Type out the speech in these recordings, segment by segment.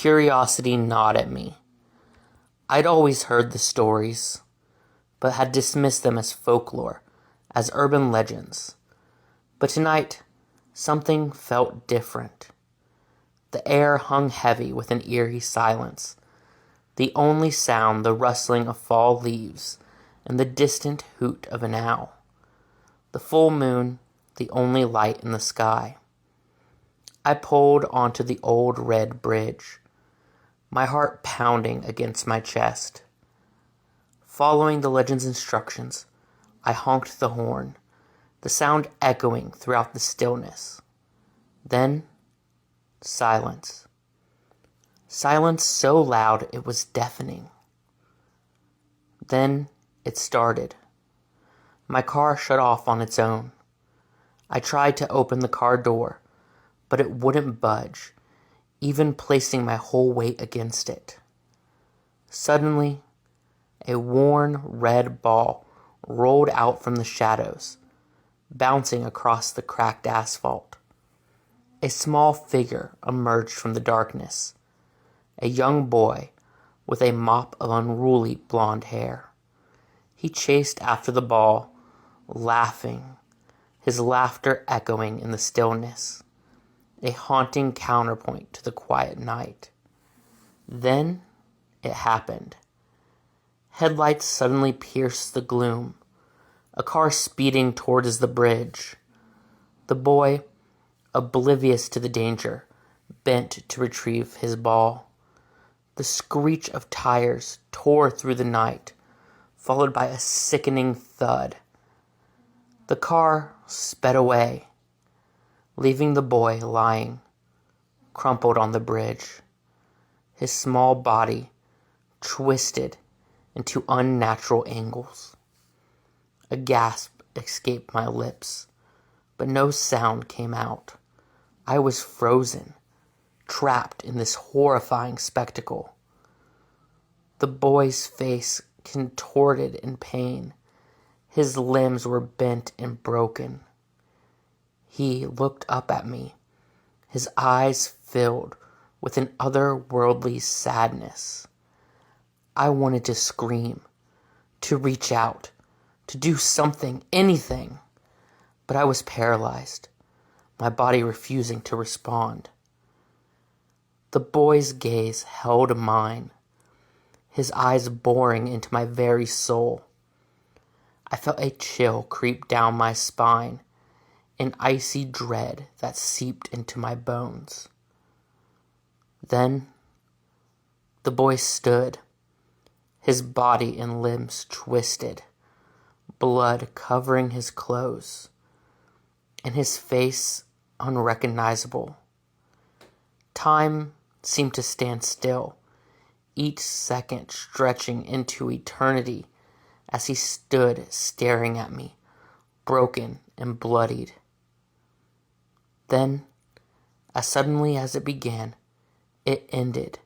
Curiosity gnawed at me. I'd always heard the stories, but had dismissed them as folklore, as urban legends. But tonight, something felt different. The air hung heavy with an eerie silence. The only sound the rustling of fall leaves and the distant hoot of an owl. The full moon, the only light in the sky. I pulled onto the old red bridge, my heart pounding against my chest. Following the legend's instructions, I honked the horn, the sound echoing throughout the stillness. Then, silence. Silence so loud it was deafening. Then it started. My car shut off on its own. I tried to open the car door, but it wouldn't budge, even placing my whole weight against it. Suddenly, a worn red ball rolled out from the shadows, bouncing across the cracked asphalt. A small figure emerged from the darkness, a young boy with a mop of unruly blonde hair. He chased after the ball, laughing, his laughter echoing in the stillness, a haunting counterpoint to the quiet night. Then it happened. Headlights suddenly pierced the gloom, a car speeding towards the bridge. The boy, oblivious to the danger, bent to retrieve his ball. The screech of tires tore through the night, followed by a sickening thud. The car sped away, leaving the boy lying, crumpled on the bridge, his small body twisted into unnatural angles. A gasp escaped my lips, but no sound came out. I was frozen, trapped in this horrifying spectacle. The boy's face contorted in pain. His limbs were bent and broken. He looked up at me, his eyes filled with an otherworldly sadness. I wanted to scream, to reach out, to do something, anything, but I was paralyzed, my body refusing to respond. The boy's gaze held mine, his eyes boring into my very soul. I felt a chill creep down my spine, an icy dread that seeped into my bones. Then the boy stood, his body and limbs twisted, blood covering his clothes, and his face unrecognizable. Time seemed to stand still, each second stretching into eternity as he stood staring at me, broken and bloodied. Then, as suddenly as it began, it ended,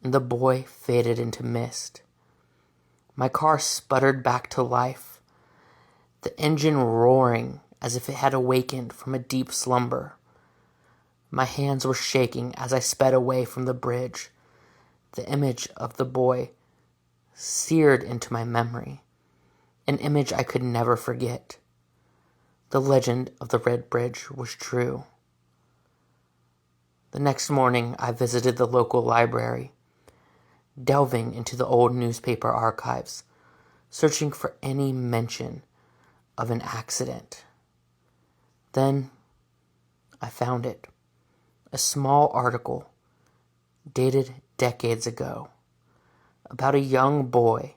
and the boy faded into mist. My car sputtered back to life, the engine roaring as if it had awakened from a deep slumber. My hands were shaking as I sped away from the bridge, the image of the boy seared into my memory, an image I could never forget. The legend of the Red Bridge was true. The next morning, I visited the local library, delving into the old newspaper archives, searching for any mention of an accident. Then I found it, a small article dated decades ago about a young boy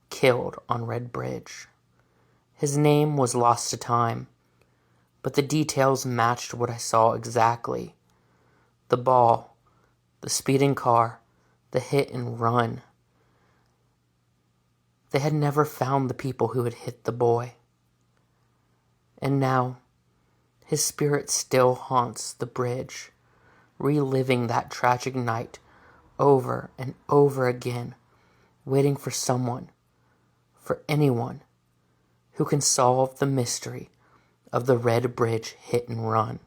killed on Red Bridge. His name was lost to time, but the details matched what I saw exactly. The ball, the speeding car, the hit and run. They had never found the people who had hit the boy. And now, his spirit still haunts the bridge, reliving that tragic night over and over again, waiting for someone, for anyone, who can solve the mystery of the Red Bridge hit and run.